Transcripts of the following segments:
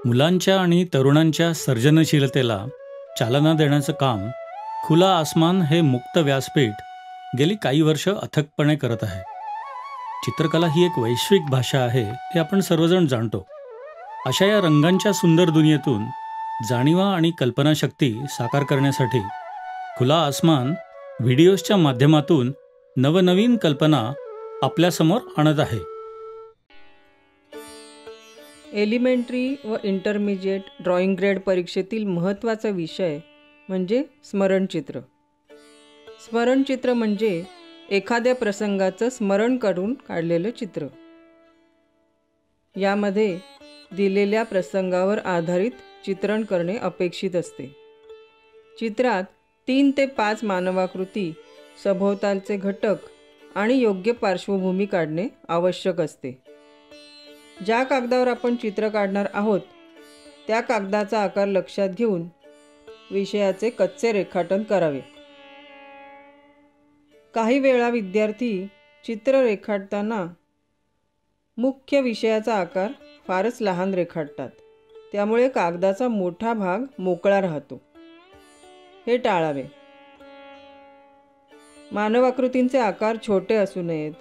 मुलांच्या आणि तरुणांच्या सर्जनशीलतेला चालना देण्याचं काम खुला आसमान हे मुक्त व्यासपीठ गेली काही वर्ष अथकपणे करत आहे. चित्रकला ही एक वैश्विक भाषा आहे हे आपण सर्वजण जाणतो. अशा या रंगांच्या सुंदर दुनियेतून जाणीवा आणि कल्पनाशक्ती साकार करण्यासाठी खुला आसमान व्हिडिओजच्या माध्यमातून नवनवीन कल्पना आपल्यासमोर आणत आहे. एलिमेंटरी व इंटरमिजिएट ड्रॉइंग ग्रेड परीक्षेतील महत्त्वाचा विषय म्हणजे स्मरणचित्र. स्मरणचित्र म्हणजे एखाद्या प्रसंगाचं स्मरण करून काढलेलं चित्र. यामध्ये दिलेल्या प्रसंगावर आधारित चित्रण करणे अपेक्षित असते. चित्रात 3 ते 5 मानवाकृती, सभोवतालचे घटक आणि योग्य पार्श्वभूमी काढणे आवश्यक असते. ज्या कागदावर आपण चित्र काढणार आहोत त्या कागदाचा आकार लक्षात घेऊन विषयाचे कच्चे रेखाटन करावे. काही वेळा विद्यार्थी चित्र रेखाटताना मुख्य विषयाचा आकार फारच लहान रेखाटतात. त्यामुळे कागदाचा मोठा भाग मोकळा राहतो. हे टाळावे. मानवाकृतींचे आकार छोटे असू नयेत.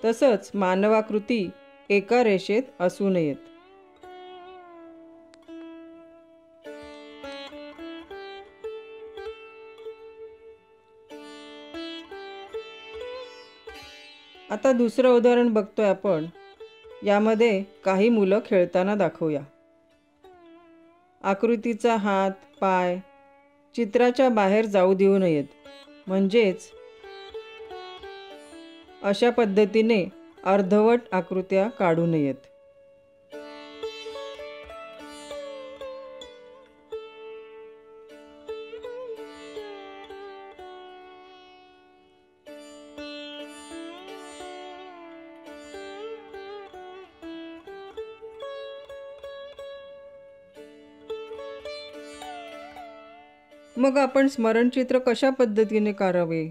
तसंच मानवाकृती एका रेषेत असू नयेत. आता दुसरं उदाहरण बघतोय आपण. यामध्ये काही मुलं खेळताना दाखवूया. आकृतीचा हात, पाय चित्राच्या बाहेर जाऊ देऊ नयेत. म्हणजेच अशा पद्धतीने अर्धवट आकृत्या काढू नयेत. मग आपण स्मरणचित्र कशा पद्धतीने काढावे?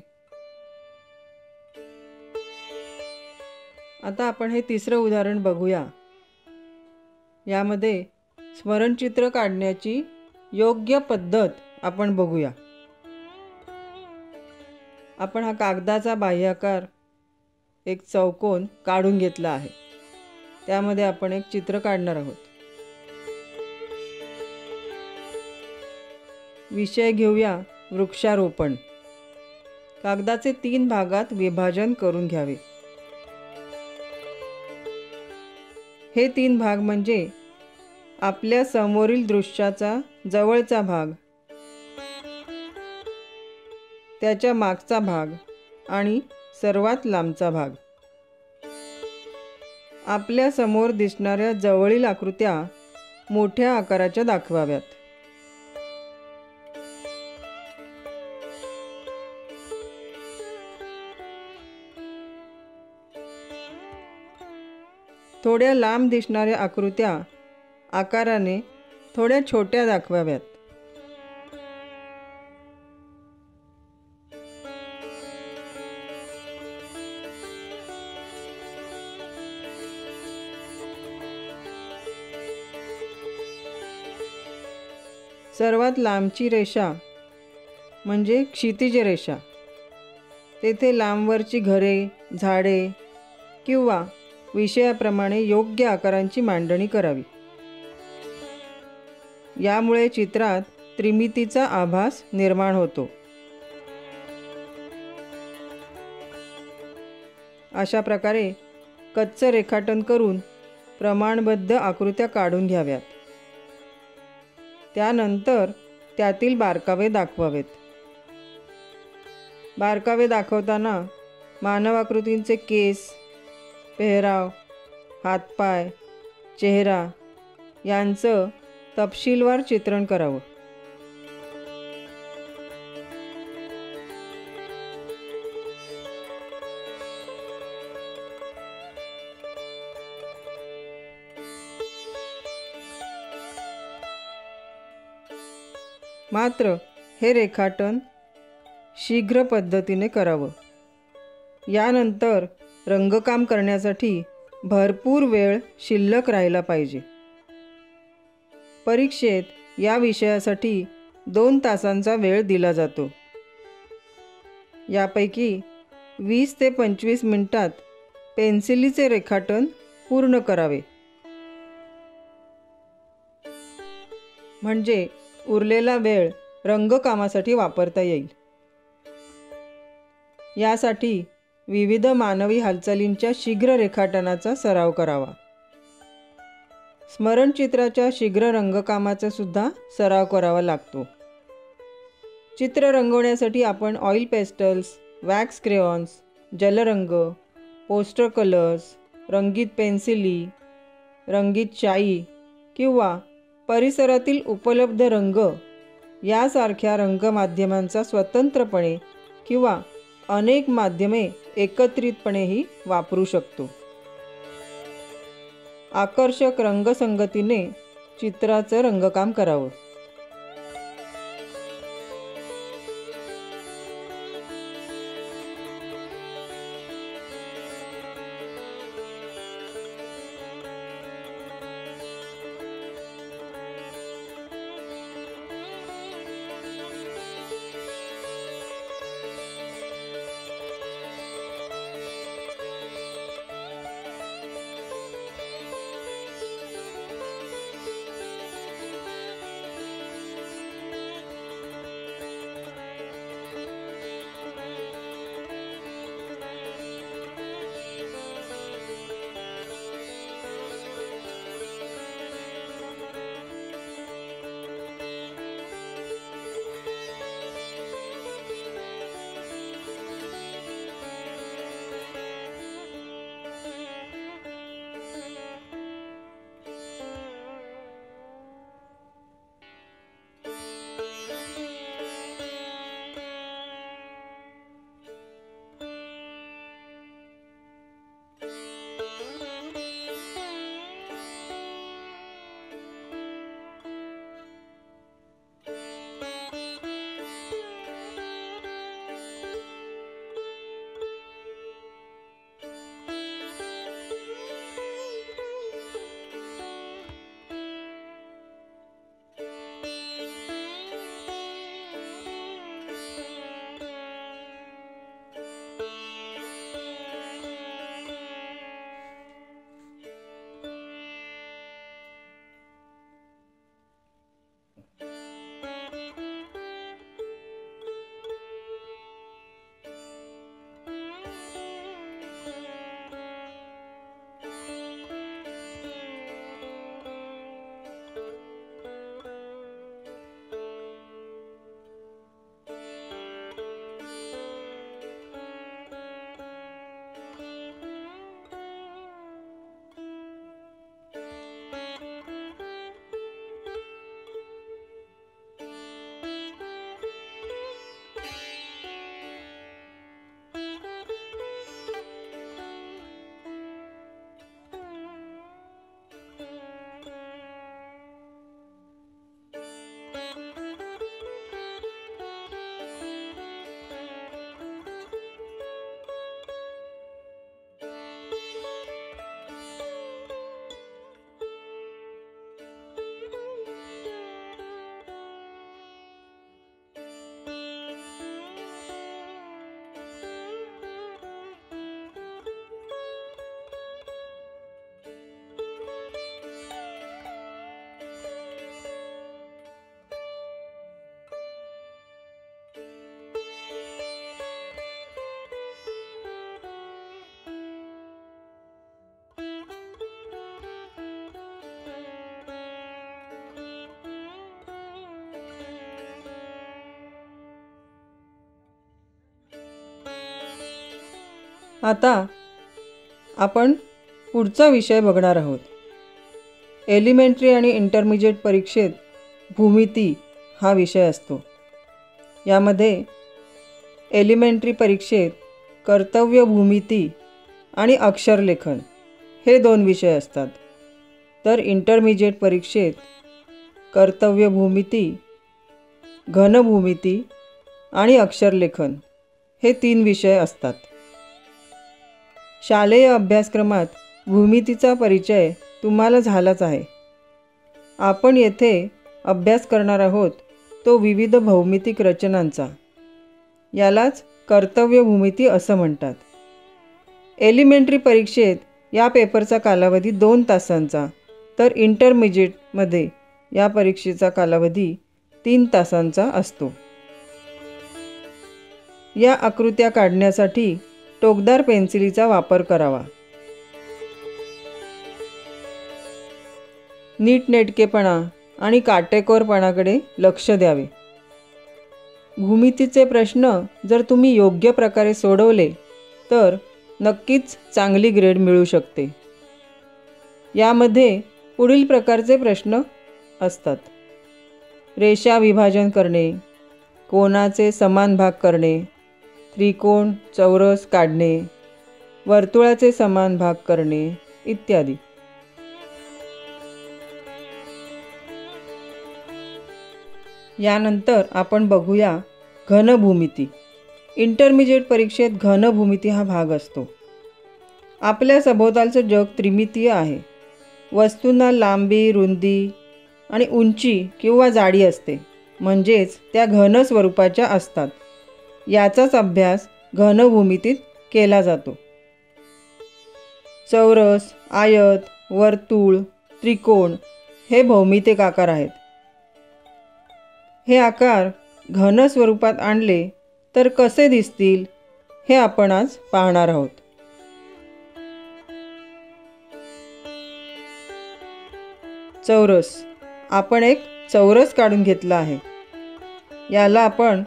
आता आपण हे तिसरं उदाहरण बघूया. यामध्ये स्मरणचित्र काढण्याची योग्य पद्धत आपण बघूया. आपण हा कागदाचा बाह्याकार एक चौकोन काढून घेतला आहे. त्यामध्ये आपण एक चित्र काढणार आहोत. विषय घेऊया वृक्षारोपण. कागदाचे 3 भागात विभाजन करून घ्यावे. हे 3 भाग म्हणजे आपल्या समोरील दृश्याचा जवळचा भाग, त्याच्या मागचा भाग आणि सर्वात लांबचा भाग. आपल्या समोर दिसणाऱ्या जवळील आकृत्या मोठ्या आकाराच्या दाखवाव्यात. थोड्या लांब दिसणाऱ्या आकृत्या आकाराने थोड्या छोट्या दाखवाव्यात. सर्वात लांबची रेषा म्हणजे क्षितिज रेषा. तेथे लांबवरची घरे, झाडे किंवा विषयाप्रमाणे योग्य आकारांची मांडणी करावी. यामुळे चित्रात त्रिमितीचा आभास निर्माण होतो. अशा प्रकारे कच्चं रेखाटन करून प्रमाणबद्ध आकृत्या काढून घ्याव्यात. त्यानंतर त्यातील बारकावे दाखवावेत. बारकावे दाखवताना मानवाकृतींचे केस, पेहराव, हातपाय, चेहरा यांचं तपशीलवार चित्रण करावं. मात्र हे रेखाटन शीघ्र पद्धतीने करावं. यानंतर रंगकाम करण्यासाठी भरपूर वेळ शिल्लक राहिला पाहिजे. परीक्षेत या विषयासाठी 2 तासांचा वेळ दिला जातो. यापैकी 20 ते 25 मिनिटात पेन्सिलीचे रेखाटन पूर्ण करावे. म्हणजे उरलेला वेळ रंगकामासाठी वापरता येईल. यासाठी विविध मानवी हालचालींच्या शीघ्र रेखाटनाचा सराव करावा. स्मरणचित्राच्या शीघ्र रंगकामाचा सुद्धा सराव करावा लागतो. चित्र रंगवण्यासाठी आपण ऑइल पेस्टल्स, वॅक्स क्रेयॉन्स, जलरंग, पोस्टर कलर्स, रंगीत पेन्सिली, रंगीत शाई किंवा परिसरातील उपलब्ध रंग यासारख्या रंगमाध्यमांचा स्वतंत्रपणे किंवा अनेक माध्यमे एकत्रितपणेही वापरू शकतो. आकर्षक रंगसंगतीने चित्राचं रंगकाम करावं. आता आपण पुढचा विषय बघणार आहोत. एलिमेंटरी आणि इंटरमिजिएट परीक्षेत भूमिती हा विषय असतो. यामध्ये एलिमेंटरी परीक्षेत कर्तव्य भूमिती आणि अक्षरलेखन हे 2 विषय असतात. तर इंटरमिजिएट परीक्षेत कर्तव्य भूमिती, घनभूमिती आणि अक्षरलेखन हे 3 विषय असतात. शालेय अभ्यासक्रमात भूमितीचा परिचय तुम्हाला झालाच आहे. आपण येथे अभ्यास करणार आहोत तो विविध भौमितिक रचनांचा. यालाच कर्तव्य भूमिती असं म्हणतात. एलिमेंटरी परीक्षेत या पेपरचा कालावधी 2 तासांचा, तर इंटरमिजिएटमध्ये या परीक्षेचा कालावधी 3 तासांचा असतो. या आकृत्या काढण्यासाठी टोकदार पेन्सिलीचा वापर करावा. नीटनेटकेपणा आणि काटेकोरपणाकडे लक्ष द्यावे. भूमितीचे प्रश्न जर तुम्ही योग्य प्रकारे सोडवले तर नक्कीच चांगली ग्रेड मिळू शकते. यामध्ये पुढील प्रकारचे प्रश्न असतात: रेषा विभाजन करणे, कोनाचे समान भाग करणे, त्रिकोण चौरस काढणे, वर्तुळाचे समान भाग करणे इत्यादी. यानंतर आपण बघूया घनभूमिती. इंटरमिजिएट परीक्षेत घनभूमिती हा भाग असतो. आपल्या सभोवतालचं जग त्रिमितीय आहे. वस्तूंना लांबी, रुंदी आणि उंची किंवा जाडी असते, म्हणजेच त्या घन स्वरूपाच्या असतात. याचाच अभ्यास घनभूमितीत केला जातो. चौरस, आयत, वर्तुळ, त्रिकोण हे भौमितिक आकार आहेत. हे आकार घन स्वरूपात आणले तर कसे दिसतील हे आपण आज पाहणार आहोत. चौरस. आपण एक चौरस काढून घेतला आहे. याला आपण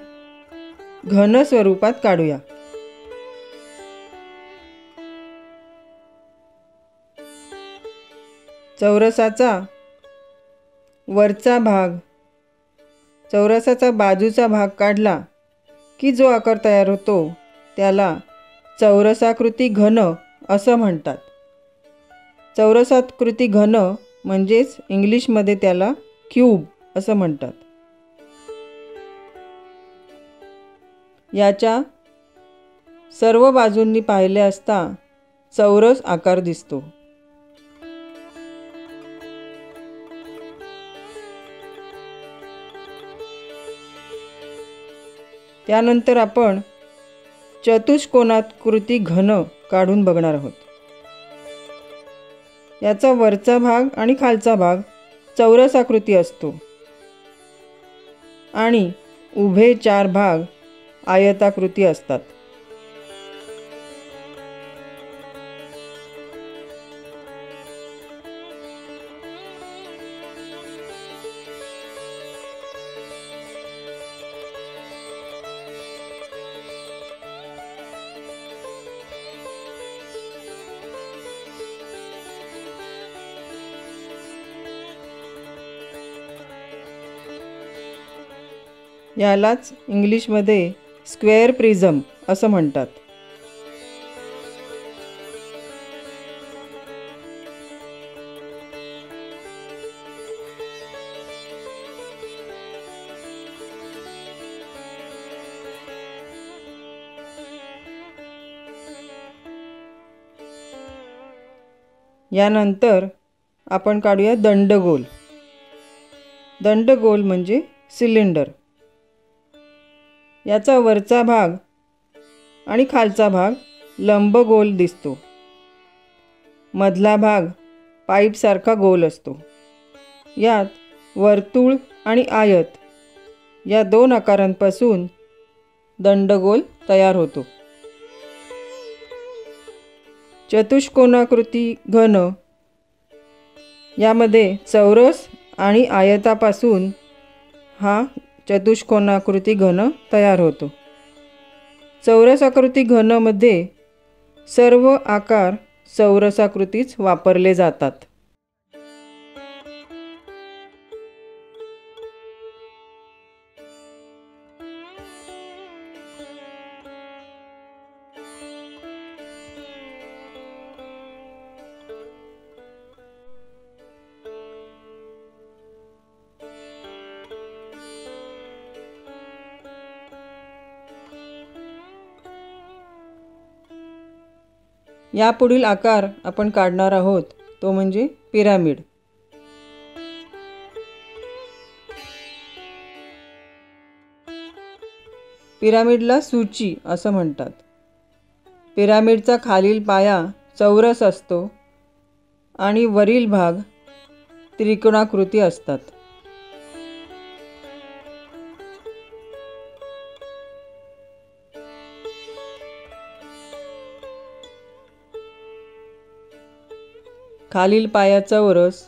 घन स्वरूपात काढूया. चौरसाचा वरचा भाग, चौरसाचा बाजूचा भाग काढला की जो आकार तयार होतो त्याला चौरसाकृती घन असं म्हणतात. चौरसाकृती घन म्हणजेच इंग्लिशमध्ये त्याला क्यूब असं म्हणतात. याच्या सर्व बाजूंनी पाहिले असता चौरस आकार दिसतो. त्यानंतर आपण चतुष्कोणाकृती घन काढून बघणार आहोत. याचा वरचा भाग आणि खालचा भाग चौरसाकृती असतो आणि उभे 4 भाग आयताकृती असतात. यालाच इंग्लिशमध्ये स्क्वेअर प्रिझम असं म्हणतात. यानंतर आपण काढूया दंडगोल. दंडगोल म्हणजे सिलेंडर. याचा वरचा भाग आणि खालचा भाग लंबगोल दिसतो. मधला भाग पाईपसारखा गोल असतो. यात वर्तुळ आणि आयत या 2 आकारांपासून दंडगोल तयार होतो. चतुष्कोणाकृती घन यामध्ये चौरस आणि आयतापासून हा चतुष्कोणाकृती घन तयार होतो. चौरसाकृती घनमध्ये सर्व आकार चौरसाकृतीच वापरले जातात. यापुढील आकार आपण काढणार आहोत तो म्हणजे पिरामिड. पिरामिडला सूची असं म्हणतात. पिरामिडचा खालील पाया चौरस असतो आणि वरील भाग त्रिकोणाकृती असतात. खालील पाया चौरस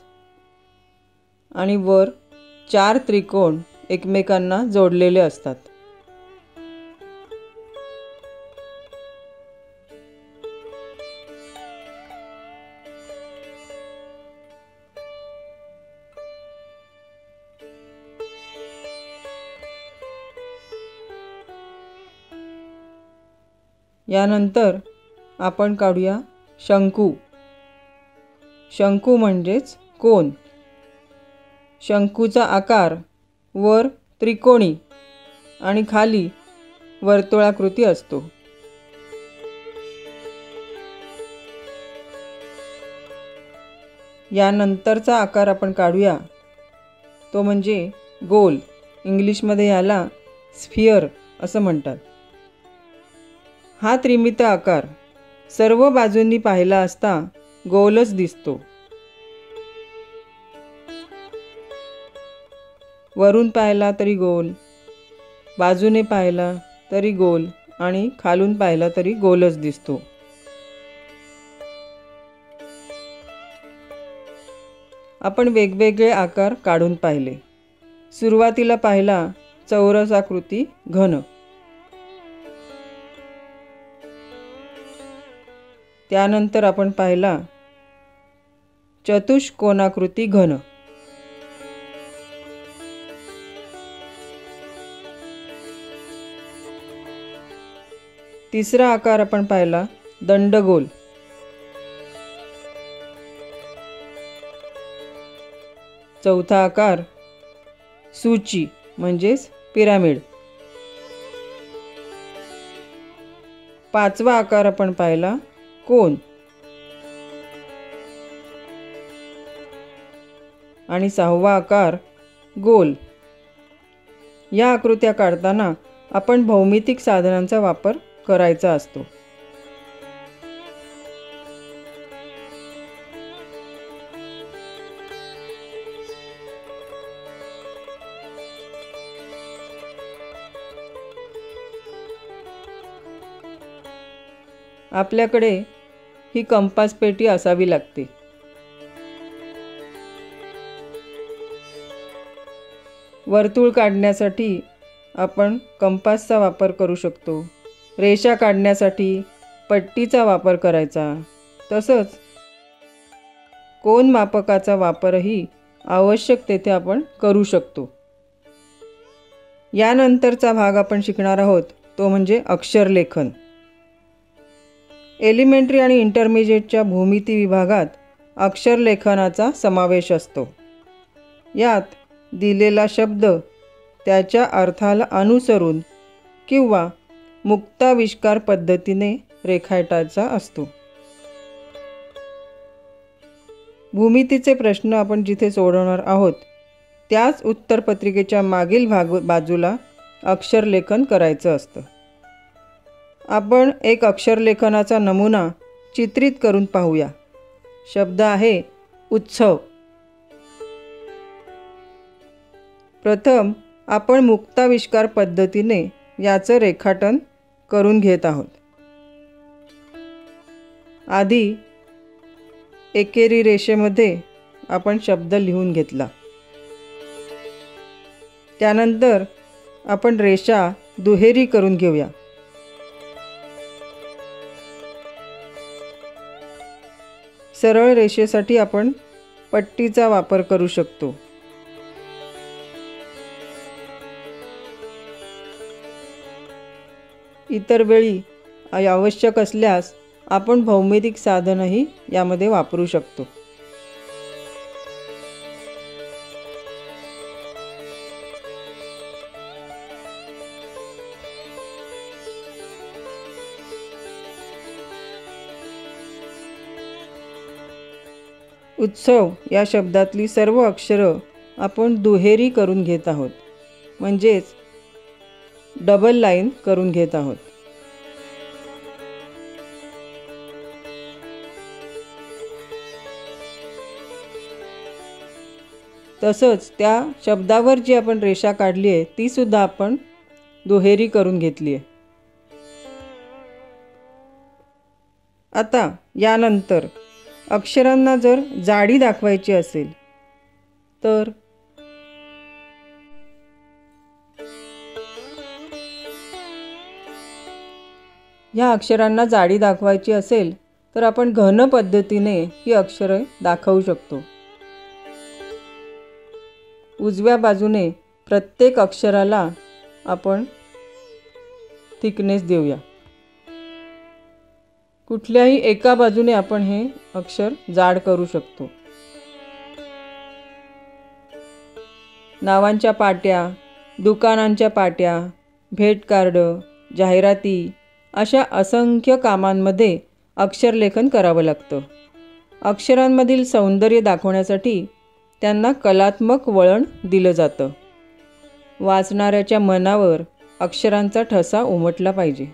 आणि वर 4 त्रिकोण एकमेकांना जोडलेले असतात. यानंतर आपण काढूया शंकू. शंकू म्हणजेच कोन. शंकूचा आकार वर त्रिकोणी आणि खाली वर्तुळाकृती असतो. यानंतरचा आकार आपण काढूया तो म्हणजे गोल. इंग्लिशमध्ये याला स्फिअर असं म्हणतात. हा त्रिमित आकार सर्व बाजूंनी पाहिला असता गोलच दिसतो. वरून पाहिला तरी गोल, बाजूने पाहिला तरी गोल आणि खालून पाहिला तरी गोलच दिसतो. आपण वेगवेगळे आकार काढून पाहिले. सुरुवातीला पाहिला चौरसाकृती घन. त्यानंतर आपण पाहिला चतुष्कोणाकृती घन. तिसरा आकार आपण पाहिला दंडगोल. चौथा आकार सूची म्हणजेच पिरामिड. पाचवा आकार आपण पाहिला कोन. आणि सहावा आकार गोल. या आकृत्या काढताना आपण भौमितिक साधनांचा वापर करायचा असतो. आपल्याकडे ही कंपास पेटी असावी लागते. वर्तुळ काढण्यासाठी आपण कंपासचा वापर करू शकतो. रेषा काढण्यासाठी पट्टीचा वापर करायचा. तसंच कोन मापकाचा वापरही आवश्यक तेथे आपण करू शकतो. यानंतरचा भाग आपण शिकणार आहोत तो म्हणजे अक्षरलेखन. एलिमेंटरी आणि इंटरमिजिएटच्या भूमिती विभागात अक्षरलेखनाचा समावेश असतो. यात दिलेला शब्द त्याच्या अर्थाला अनुसरून किंवा मुक्ताविष्कार पद्धतीने रेखाटायचा असतो. भूमितीचे प्रश्न आपण जिथे सोडवणार आहोत त्याच उत्तरपत्रिकेच्या मागील बाजूला अक्षरलेखन करायचं असतं. आपण एक अक्षरलेखनाचा नमुना चित्रित करून पाहूया. शब्द आहे उत्सव. प्रथम आपण मुक्ताविष्कार पद्धतीने याचं रेखाटन करून घेत आहोत. आधी एकेरी रेषेमध्ये आपण शब्द लिहून घेतला. त्यानंतर आपण रेषा दुहेरी करून घेऊया. सरळ रेषेसाठी आपण पट्टीचा वापर करू शकतो. इतर वेळी आवश्यक असल्यास आपण भौमितिक साधनही यामध्ये वापरू शकतो. उत्सव या शब्दातली सर्व अक्षरं आपण दुहेरी करून घेत आहोत, म्हणजेच डबल लाईन करून घेत आहोत. तसंच त्या शब्दावर जी आपण रेषा काढली आहे ती सुद्धा आपण दुहेरी करून घेतली आहे. आता यानंतर अक्षरांना जर जाडी दाखवायची असेल तर ह्या अक्षरांना जाडी दाखवायची असेल तर आपण घन पद्धतीने ही अक्षरे दाखवू शकतो. उजव्या बाजूने प्रत्येक अक्षराला आपण थिकनेस देऊया. कुठल्याही एका बाजूने आपण हे अक्षर जाड करू शकतो. नावांच्या पाट्या, दुकानांच्या पाट्या, भेट कार्ड, जाहिराती अशा असंख्य कामांमध्ये अक्षरलेखन करावं लागतं. अक्षरांमधील सौंदर्य दाखवण्यासाठी त्यांना कलात्मक वळण दिलं जातं. वाचणाऱ्याच्या मनावर अक्षरांचा ठसा उमटला पाहिजे.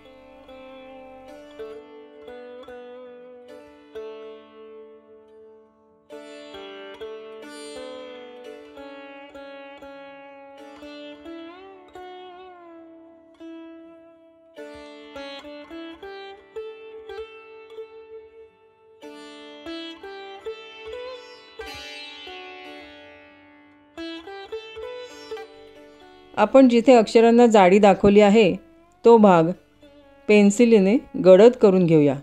आपण जिथे अक्षरांना जाडी दाखवली आहे तो भाग पेन्सिलीने गडद करून घेऊया.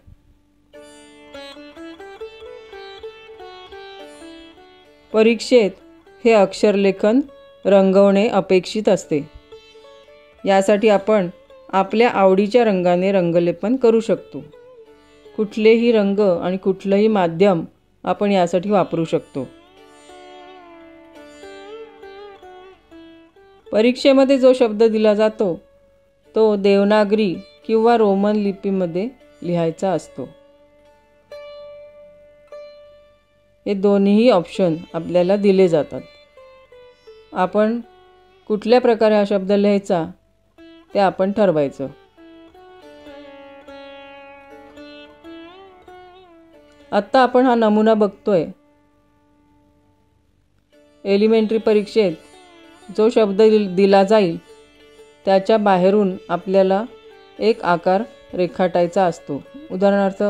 परीक्षेत हे अक्षरलेखन रंगवणे अपेक्षित असते. यासाठी आपण आपल्या आवडीच्या रंगाने रंगलेपन करू शकतो. कुठलेही रंग आणि कुठलंही माध्यम आपण यासाठी वापरू शकतो. परीक्षेमध्ये जो शब्द दिला जातो तो देवनागरी किंवा रोमन लिपीमध्ये लिहायचा असतो. हे दोन्हीही ऑप्शन आपल्याला दिले जातात. आपण कुठल्या प्रकारे हा शब्द लिहायचा ते आपण ठरवायचं. आत्ता आपण हा नमुना बघतोय. एलिमेंटरी परीक्षेत जो शब्द दिला जाईल त्याच्या बाहेरून आपल्याला एक आकार रेखाटायचा असतो. उदाहरणार्थ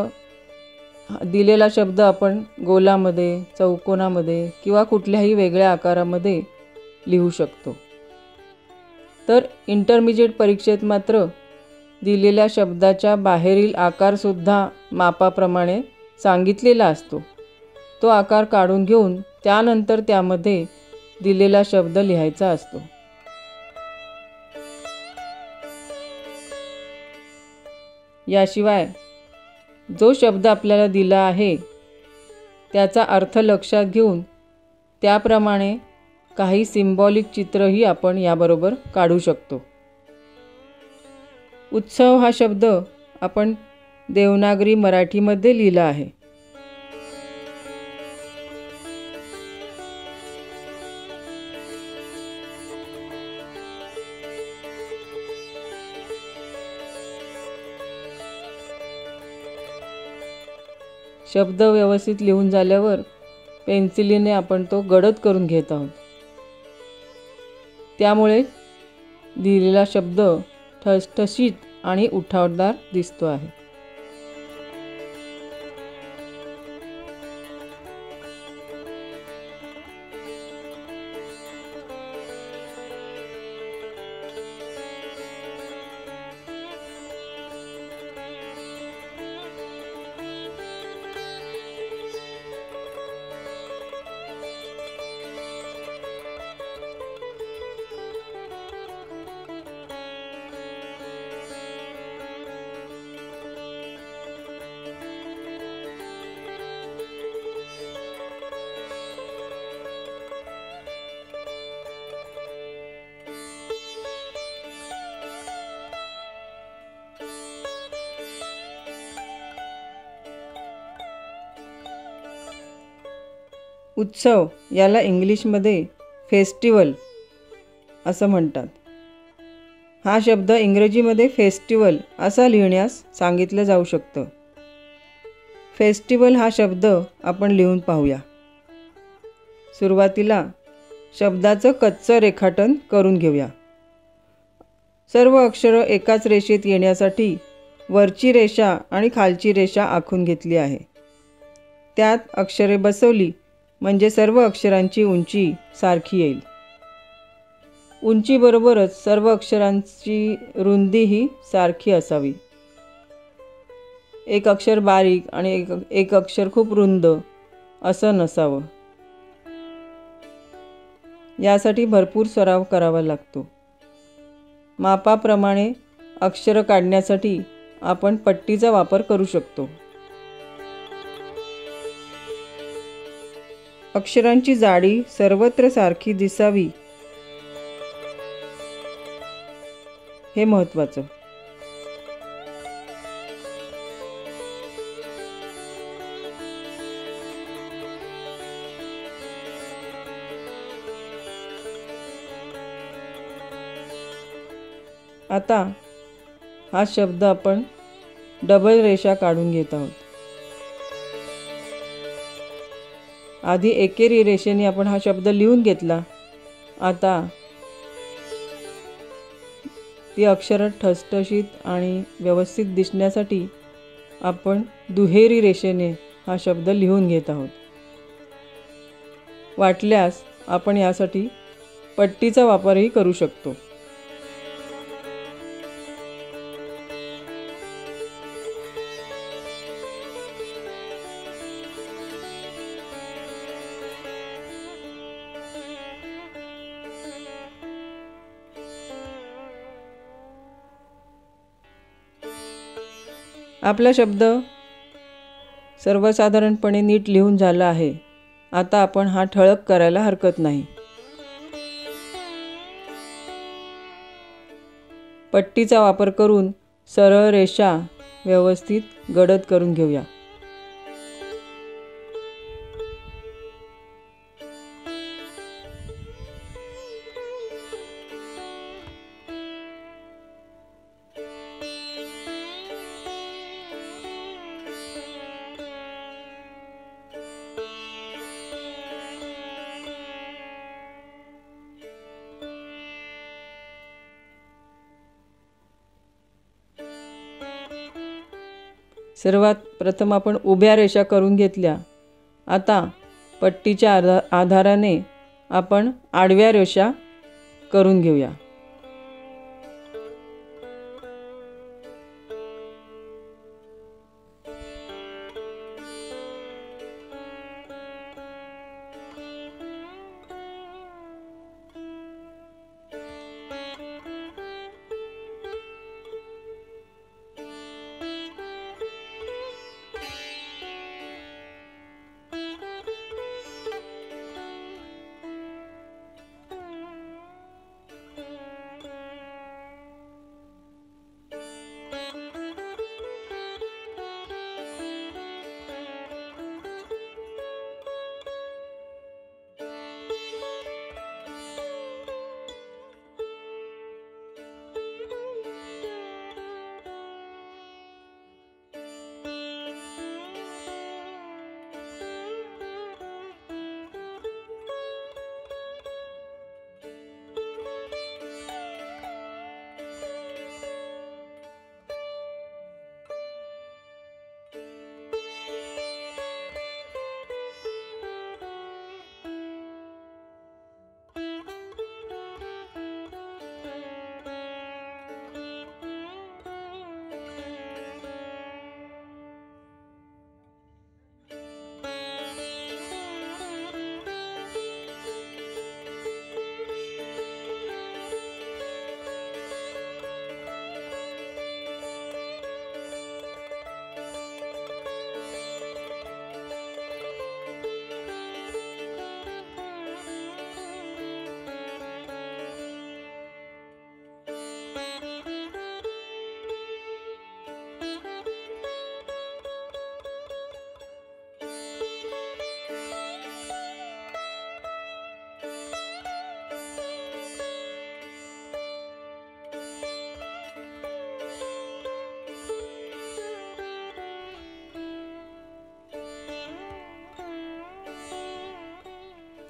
दिलेला शब्द आपण गोलामध्ये, चौकोनामध्ये किंवा कुठल्याही वेगळ्या आकारामध्ये लिहू शकतो. तर इंटरमिजिएट परीक्षेत मात्र दिलेल्या शब्दाच्या बाहेरील आकारसुद्धा मापाप्रमाणे सांगितलेला असतो. तो आकार काढून घेऊन त्यानंतर त्यामध्ये दिलेला शब्द लिहायचा असतो. याशिवाय जो शब्द आपल्याला दिला आहे त्याचा अर्थ लक्षात घेऊन त्याप्रमाणे काही सिम्बॉलिक चित्रही आपण याबरोबर काढू शकतो. उत्सव हा शब्द आपण देवनागरी मराठीमध्ये लिहिला आहे. शब्द व्यवस्थित लिहून झाल्यावर पेन्सिलीने आपण तो गडद करून घेत आहोत. त्यामुळे लिहिलेला शब्द ठसठशीत आणि उठावदार दिसतो आहे. उत्सव याला इंग्लिशमध्ये फेस्टिवल असं म्हणतात. हा शब्द इंग्रजीमध्ये फेस्टिवल असा लिहिण्यास सांगितलं जाऊ शकतं. फेस्टिवल हा शब्द आपण लिहून पाहूया. सुरुवातीला शब्दाचं कच्चं रेखाटन करून घेऊया. सर्व अक्षरं एकाच रेषेत येण्यासाठी वरची रेषा आणि खालची रेषा आखून घेतली आहे. त्यात अक्षरे बसवली म्हणजे सर्व अक्षरांची उंची सारखी येईल. उंचीबरोबरच सर्व अक्षरांची रुंदीही सारखी असावी. एक अक्षर बारीक आणि एक अक्षर खूप रुंद असं नसावं. यासाठी भरपूर सराव करावा लागतो. मापाप्रमाणे अक्षरं काढण्यासाठी आपण पट्टीचा वापर करू शकतो. अक्षरांची जाडी सर्वत्र सारखी दिसावी हे महत्त्वाचं. आता हा शब्द आपण डबल रेषा काढून घेत आहोत. आधी एकेरी रेषेने आपण हा शब्द लिहून घेतला. आता ती अक्षरं ठसठशीत आणि व्यवस्थित दिसण्यासाठी आपण दुहेरी रेषेने हा शब्द लिहून घेत आहोत. वाटल्यास आपण यासाठी पट्टीचा वापरही करू शकतो. आपला शब्द सर्वसाधारणपणे नीट लिहून झाला आहे. आता आपण हा ठळक करायला हरकत नाही. पट्टीचा वापर करून सरळ रेषा व्यवस्थित गडद करून घेऊया. सर्वात प्रथम आपण उभ्या रेषा करून घेतल्या. आता पट्टीच्या आधाराने आपण आडव्या रेषा करून घेऊया.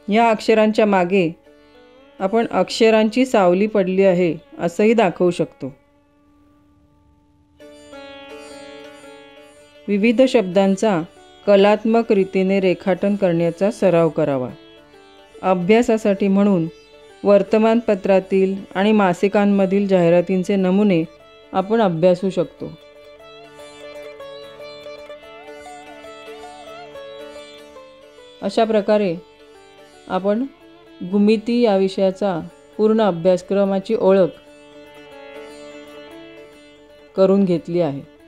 या अक्षरांच्या मागे आपण अक्षरांची सावली पडली आहे असंही दाखवू शकतो. विविध शब्दांचा कलात्मक रीतीने रेखाटन करण्याचा सराव करावा. अभ्यासासाठी म्हणून वर्तमानपत्रातील आणि मासिकांमधील जाहिरातींचे नमुने आपण अभ्यासू शकतो. अशा प्रकारे आपण भूमिती या विषयाचा पूर्ण अभ्यासक्रमाची ओळख करून घेतली आहे.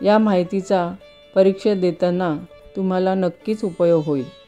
या माहितीचा परीक्षेत देताना तुम्हाला नक्कीच उपयोग होईल.